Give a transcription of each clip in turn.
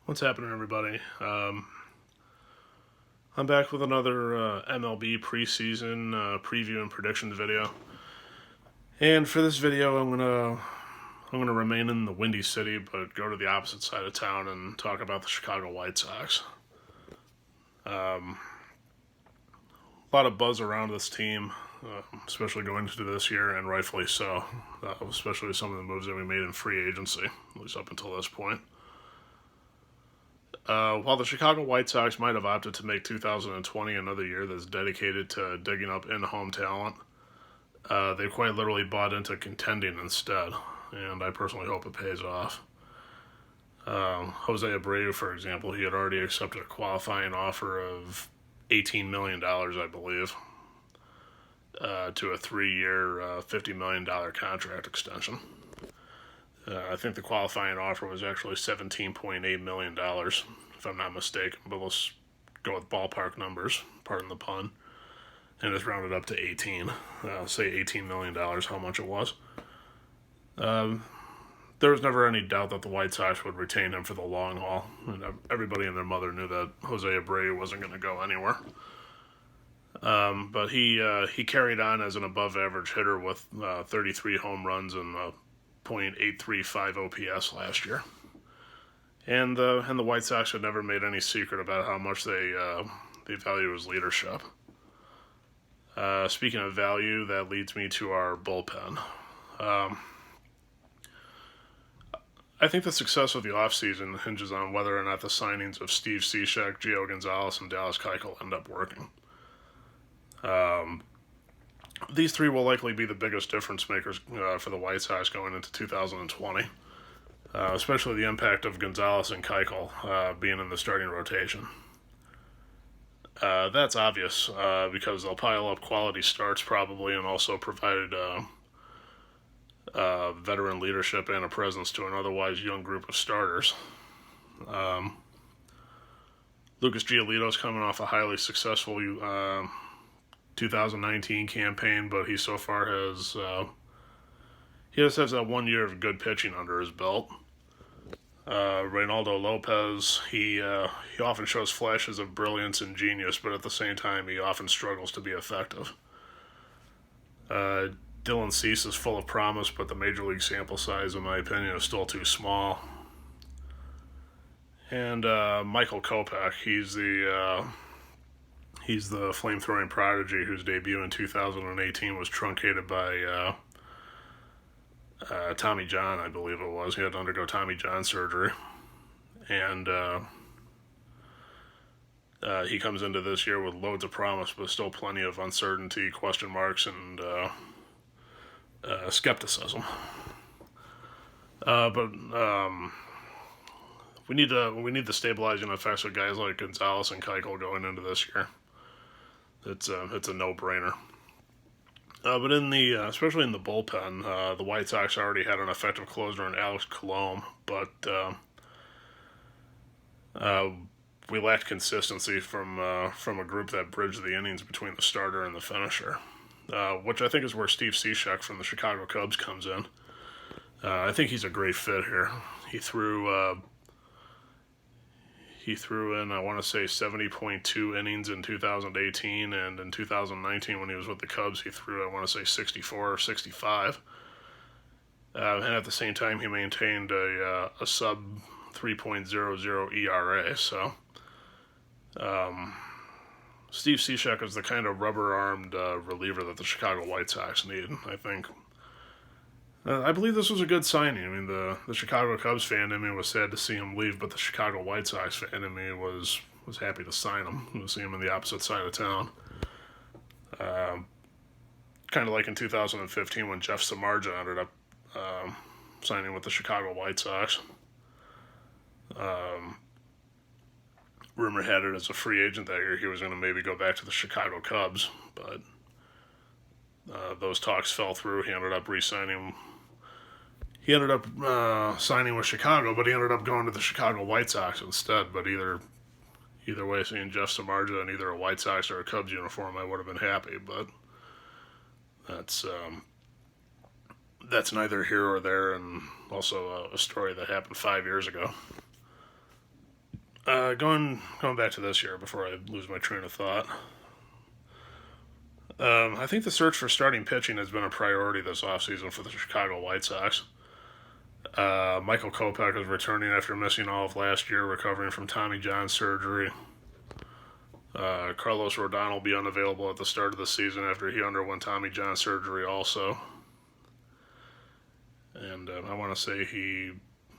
What's happening, everybody? I'm back with another MLB preseason preview and predictions video. And for this video, I'm gonna remain in the Windy City, but go to the opposite side of town and talk about the Chicago White Sox. A lot of buzz around this team, especially going into this year, and rightfully so. Especially with some of the moves that we made in free agency, at least up until this point. While the Chicago White Sox might have opted to make 2020 another year that's dedicated to digging up in-home talent, they quite literally bought into contending instead, and I personally hope it pays off. Jose Abreu, for example, he had already accepted a qualifying offer of $18 million, I believe, to a 3-year, $50 million contract extension. I think the qualifying offer was actually $17.8 million, if I'm not mistaken, but let's go with ballpark numbers, pardon the pun, and it's rounded up to 18. Say $18 million, how much it was. There was never any doubt that the White Sox would retain him for the long haul, and everybody and their mother knew that Jose Abreu wasn't going to go anywhere. But he carried on as an above-average hitter with 33 home runs and .835 OPS last year, and the White Sox had never made any secret about how much they value his leadership. Speaking of value, that leads me to our bullpen. I think the success of the offseason hinges on whether or not the signings of Steve Cishek, Gio Gonzalez, and Dallas Keuchel end up working. These three will likely be the biggest difference makers for the White Sox going into 2020, especially the impact of Gonzalez and Keuchel being in the starting rotation. That's obvious because they'll pile up quality starts probably and also provide veteran leadership and a presence to an otherwise young group of starters. Lucas Giolito's coming off a highly successful 2019 campaign, but he so far has he just has that 1 year of good pitching under his belt. Reynaldo Lopez, he often shows flashes of brilliance and genius, but at the same time he often struggles to be effective. Dylan Cease is full of promise, but the major league sample size, in my opinion, is still too small. And Michael Kopech, he's the flame-throwing prodigy whose debut in 2018 was truncated by Tommy John, I believe it was. He had to undergo Tommy John surgery. And he comes into this year with loads of promise, but still plenty of uncertainty, question marks, and skepticism. But we need the stabilizing effects of guys like Gonzalez and Keuchel going into this year. It's a no-brainer. But especially in the bullpen, the White Sox already had an effective closer in Alex Colomé, but we lacked consistency from a group that bridged the innings between the starter and the finisher, which I think is where Steve Cishek from the Chicago Cubs comes in. I think he's a great fit here. He threw in, I want to say, 70.2 innings in 2018, and in 2019 when he was with the Cubs, he threw, I want to say, 64 or 65. And at the same time, he maintained a sub 3.00 ERA. So Steve Cishek is the kind of rubber-armed reliever that the Chicago White Sox need, I think. I believe this was a good signing. I mean, the Chicago Cubs fan in me was sad to see him leave, but the Chicago White Sox fan in me was happy to sign him, to see him on the opposite side of town. Kind of like in 2015 when Jeff Samardzija ended up signing with the Chicago White Sox. Rumor had it as a free agent that year he was going to maybe go back to the Chicago Cubs, but those talks fell through. He ended up re-signing. He ended up signing with Chicago, but he ended up going to the Chicago White Sox instead. But either way, seeing Jeff Samardzija in either a White Sox or a Cubs uniform, I would have been happy. But that's neither here or there, and also a story that happened 5 years ago. Going back to this year before I lose my train of thought. I think the search for starting pitching has been a priority this offseason for the Chicago White Sox. Michael Kopech is returning after missing all of last year, recovering from Tommy John surgery. Carlos Rodon will be unavailable at the start of the season after he underwent Tommy John surgery also. And I want to say he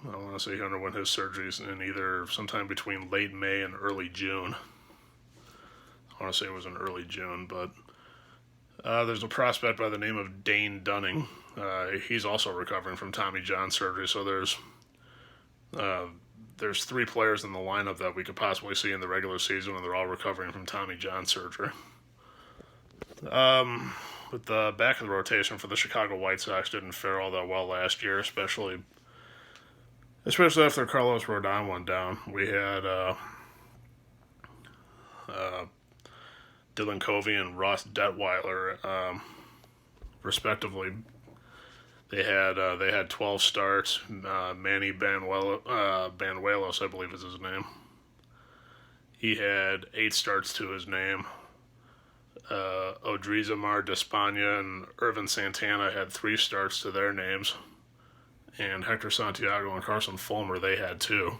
underwent his surgeries in either sometime between late May and early June. I want to say it was in early June, but there's a prospect by the name of Dane Dunning. He's also recovering from Tommy John surgery, so there's 3 players in the lineup that we could possibly see in the regular season, and they're all recovering from Tommy John surgery. But the back of the rotation for the Chicago White Sox didn't fare all that well last year, especially after Carlos Rodon went down. We had Dylan Covey and Ross Detweiler, respectively. They had 12 starts. Manny Banuelos, I believe is his name. He had 8 starts to his name. Odrizamar Despaigne and Irvin Santana had 3 starts to their names. And Hector Santiago and Carson Fulmer, they had 2.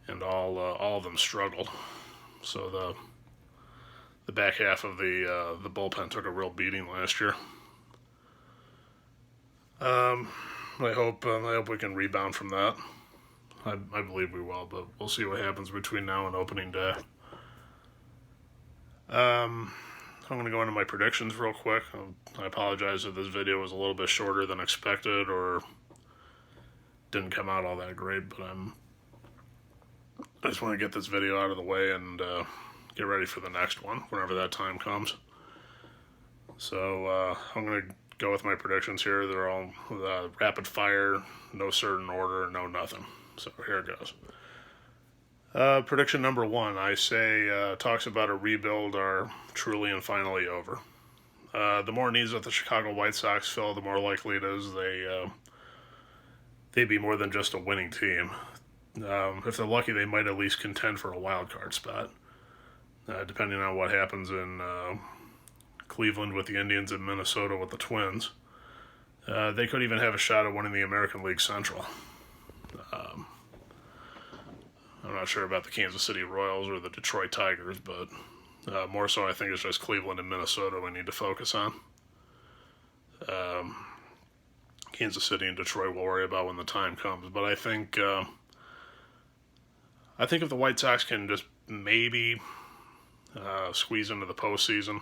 And all of them struggled. So the back half of the bullpen took a real beating last year. I hope we can rebound from that. I believe we will, but we'll see what happens between now and opening day. I'm going to go into my predictions real quick. I apologize if this video was a little bit shorter than expected or didn't come out all that great, but I just want to get this video out of the way and get ready for the next one whenever that time comes. So I'm going to go with my predictions here. They're all rapid fire, no certain order, no nothing. So here it goes. Prediction number 1, I say talks about a rebuild are truly and finally over. The more needs that the Chicago White Sox fill, the more likely it is they be more than just a winning team. If they're lucky, they might at least contend for a wild card spot, depending on what happens in Cleveland with the Indians and Minnesota with the Twins. They could even have a shot at winning the American League Central. I'm not sure about the Kansas City Royals or the Detroit Tigers, but more so I think it's just Cleveland and Minnesota we need to focus on. Kansas City and Detroit we'll worry about when the time comes, but I think if the White Sox can just maybe squeeze into the postseason,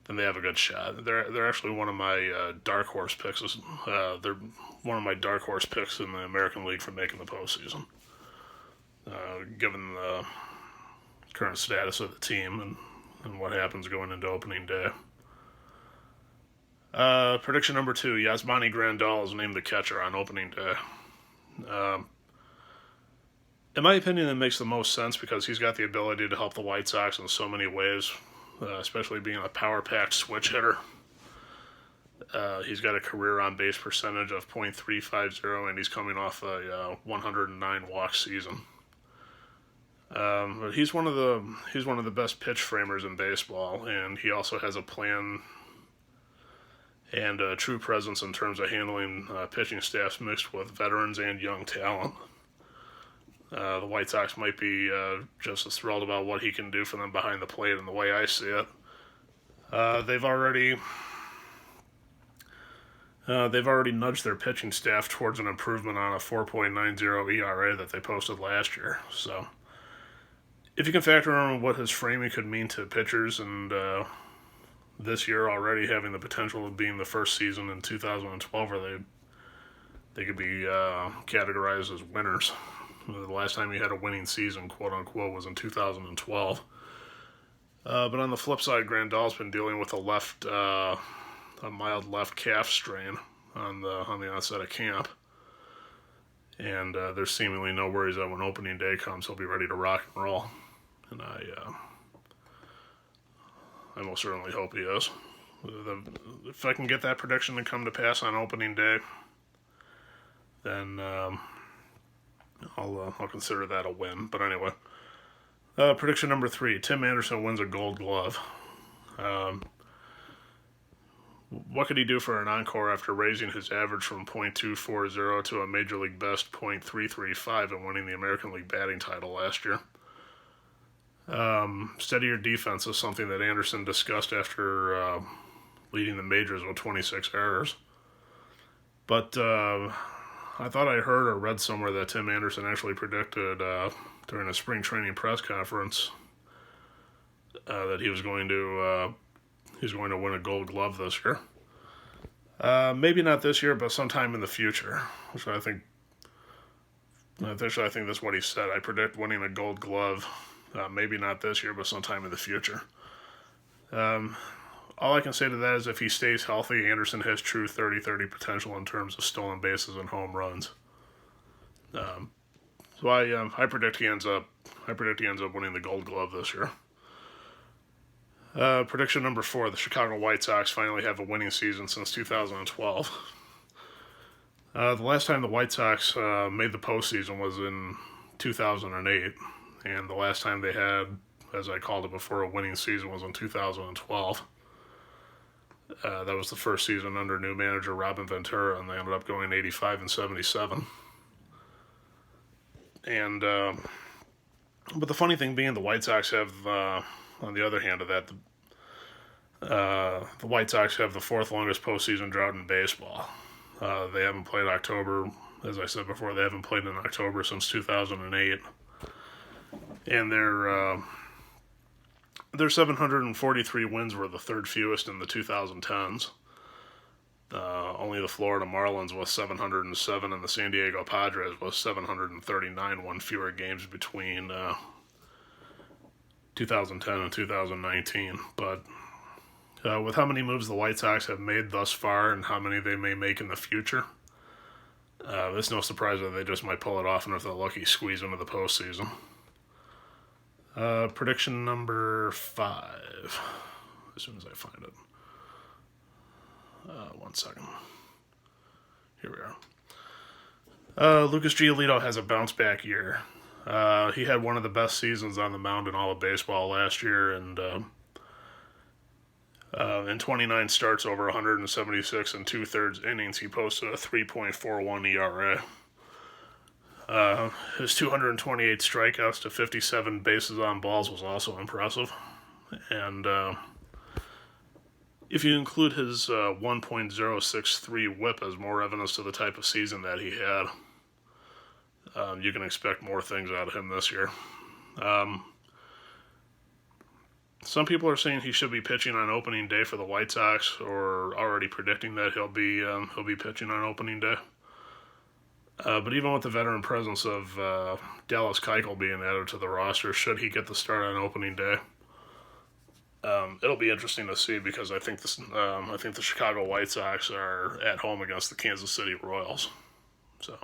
then they have a good shot. They're actually one of my dark horse picks. They're one of my dark horse picks in the American League for making the postseason, given the current status of the team and what happens going into opening day. Prediction number 2, Yasmani Grandal is named the catcher on opening day. In my opinion, it makes the most sense because he's got the ability to help the White Sox in so many ways, especially being a power-packed switch hitter. He's got a career on-base percentage of .350, and he's coming off a 109 walk season. But he's one of the best pitch framers in baseball, and he also has a plan and a true presence in terms of handling pitching staffs mixed with veterans and young talent. The White Sox might be just as thrilled about what he can do for them behind the plate, and the way I see it, they've already nudged their pitching staff towards an improvement on a 4.90 ERA that they posted last year. So if you can factor in what his framing could mean to pitchers, and this year already having the potential of being the first season in 2012 where they could be categorized as winners. The last time he had a winning season, quote unquote, was in 2012. But on the flip side, Grandal's been dealing with a mild left calf strain on the onset of camp, and there's seemingly no worries that when opening day comes, he'll be ready to rock and roll. And I most certainly hope he is. If I can get that prediction to come to pass on opening day, then I'll consider that a win. But anyway, prediction number 3: Tim Anderson wins a Gold Glove. What could he do for an encore after raising his average from .240 to a major league best .335 and winning the American League batting title last year? Steadier defense is something that Anderson discussed after leading the majors with 26 errors. But I thought I heard or read somewhere that Tim Anderson actually predicted during a spring training press conference that he was going to win a Gold Glove this year. Maybe not this year, but sometime in the future. Which I think that's what he said. I predict winning a Gold Glove. Maybe not this year, but sometime in the future. All I can say to that is if he stays healthy, Anderson has true 30-30 potential in terms of stolen bases and home runs. So I predict he ends up winning the Gold Glove this year. Prediction number 4: the Chicago White Sox finally have a winning season since 2012. The last time the White Sox made the postseason was in 2008, and the last time they had, as I called it before, a winning season was in 2012. That was the first season under new manager Robin Ventura, and they ended up going 85-77. And but the funny thing being, the White Sox have, on the other hand of that, the White Sox have the 4th longest postseason drought in baseball. They haven't played October, as I said before. They haven't played in October since 2008, and their 743 wins were the 3rd fewest in the 2010s. Only the Florida Marlins with 707 and the San Diego Padres with 739 won fewer games between 2010 and 2019. But with how many moves the White Sox have made thus far and how many they may make in the future, it's no surprise that they just might pull it off and if they're lucky, squeeze into the postseason. Prediction number 5. As soon as I find it. 1 second. Here we are. Lucas Giolito has a bounce back year. He had one of the best seasons on the mound in all of baseball last year, and in 29 starts over 176 and 2/3 innings, he posted a 3.41 ERA. His 228 strikeouts to 57 bases on balls was also impressive. And if you include his 1.063 whip as more evidence to the type of season that he had, you can expect more things out of him this year. Some people are saying he should be pitching on opening day for the White Sox, or already predicting that he'll be pitching on opening day. But even with the veteran presence of Dallas Keuchel being added to the roster, should he get the start on opening day, it'll be interesting to see, because I think the Chicago White Sox are at home against the Kansas City Royals. So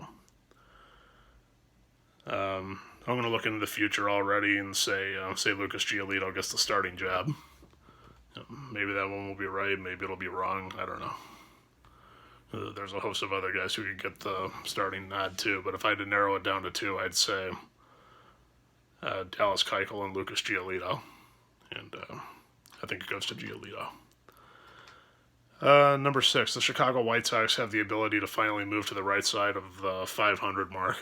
I'm going to look into the future already and say Lucas Giolito gets the starting job. Maybe that one will be right. Maybe it'll be wrong. I don't know. There's a host of other guys who could get the starting nod too, but if I had to narrow it down to 2, I'd say Dallas Keuchel and Lucas Giolito, and I think it goes to Giolito. Number 6, the Chicago White Sox have the ability to finally move to the right side of the 500 mark.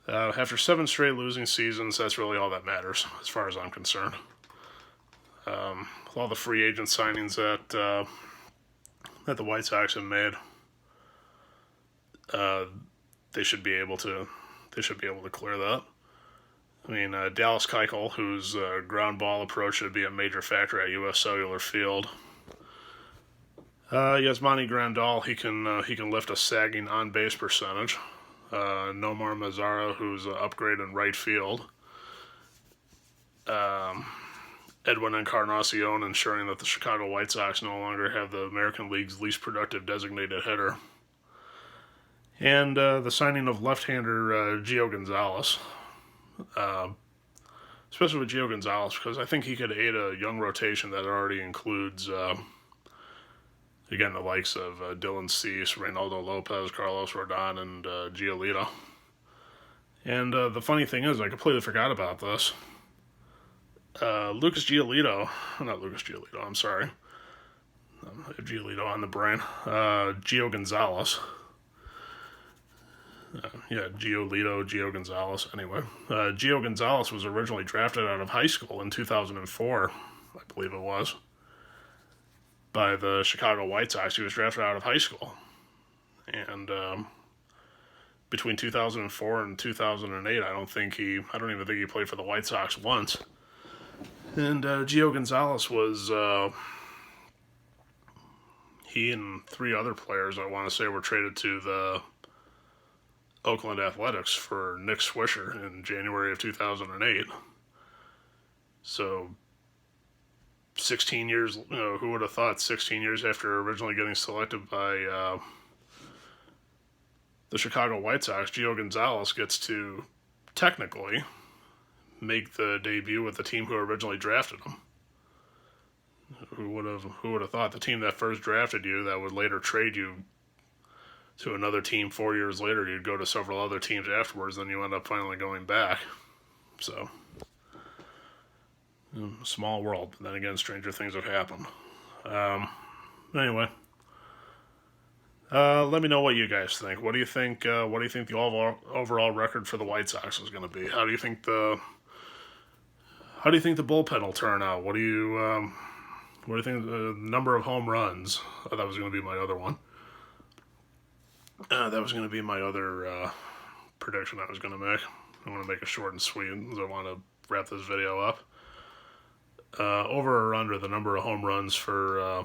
After 7 straight losing seasons, that's really all that matters, as far as I'm concerned. With all the free agent signings that the White Sox have made, they should be able to clear that. I mean, Dallas Keuchel, whose ground ball approach should be a major factor at U.S. Cellular Field. Yasmani Grandal, he can lift a sagging on base percentage. Nomar Mazara, who's an upgrade in right field. Edwin Encarnacion, ensuring that the Chicago White Sox no longer have the American League's least productive designated hitter. And the signing of left-hander Gio Gonzalez. Especially with Gio Gonzalez, because I think he could aid a young rotation that already includes, again, the likes of Dylan Cease, Reynaldo Lopez, Carlos Rodon, and Giolito. And the funny thing is, I completely forgot about this. Lucas Giolito, not Lucas Giolito, I'm sorry. I have Giolito on the brain. Gio Gonzalez. Gio Gonzalez. Anyway, Gio Gonzalez was originally drafted out of high school in 2004, I believe it was, by the Chicago White Sox. He was drafted out of high school. And between 2004 and 2008, I don't even think he played for the White Sox once. And Gio Gonzalez was, he and three other players, I want to say, were traded to the Oakland Athletics for Nick Swisher in January of 2008. So 16 years, who would have thought 16 years after originally getting selected by the Chicago White Sox, Gio Gonzalez gets to technically make the debut with the team who originally drafted him. Who would have thought the team that first drafted you, that would later trade you to another team 4 years later, you'd go to several other teams afterwards, then you end up finally going back. So, small world. But then again, stranger things have happened. Anyway, let me know what you guys think. What do you think? What do you think the overall record for the White Sox is going to be? How do you think the bullpen will turn out? What do you think the number of home runs? Oh, that was going to be my other one. That was going to be my other prediction I was going to make. I want to make it short and sweet because I want to wrap this video up. Over or under the number of home runs for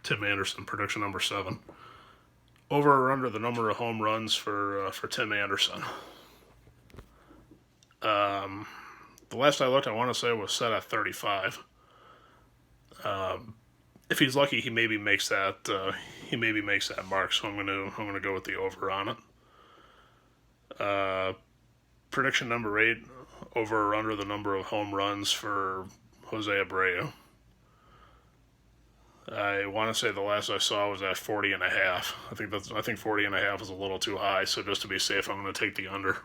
Tim Anderson, prediction number 7. Over or under the number of home runs for Tim Anderson. The last I looked, I want to say, was set at 35. If he's lucky, he maybe makes that. He maybe makes that mark. So I'm gonna go with the over on it. Prediction number 8: over or under the number of home runs for Jose Abreu. I want to say the last I saw was at 40.5. I think 40.5 is a little too high. So just to be safe, I'm going to take the under.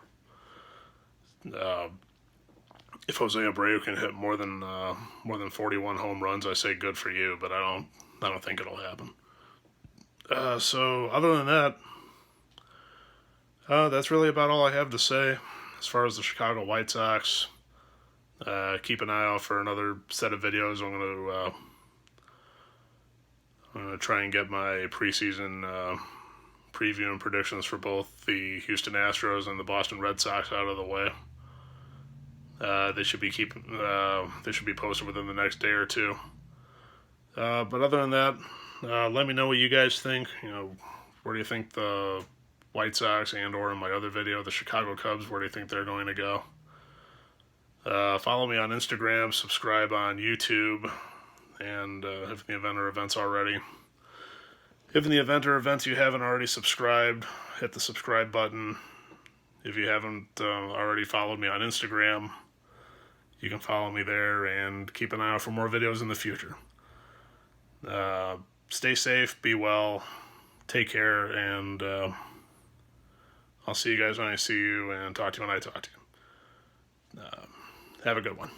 If Jose Abreu can hit more than 41 home runs, I say good for you, but I don't think it'll happen. So other than that, that's really about all I have to say as far as the Chicago White Sox. Keep an eye out for another set of videos. I'm going to try and get my preseason preview and predictions for both the Houston Astros and the Boston Red Sox out of the way. They should be posted within the next day or two. But other than that, let me know what you guys think. Where do you think the White Sox and/or in my other video, the Chicago Cubs, where do you think they're going to go? Follow me on Instagram, subscribe on YouTube, and if in the event or events already. If in the event or events you haven't already subscribed, hit the subscribe button. If you haven't already followed me on Instagram, you can follow me there and keep an eye out for more videos in the future. Stay safe, be well, take care, and I'll see you guys when I see you and talk to you when I talk to you. Have a good one.